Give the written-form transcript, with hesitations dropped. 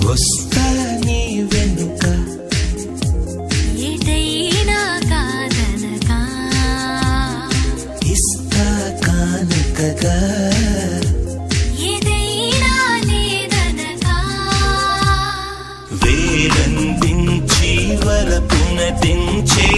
వస్తా నీ వెనుక ఎటైనా కాదనగా ఇస్తా కానుకగా ఏదైనా లేదనగా వేలందించి వలపున దించే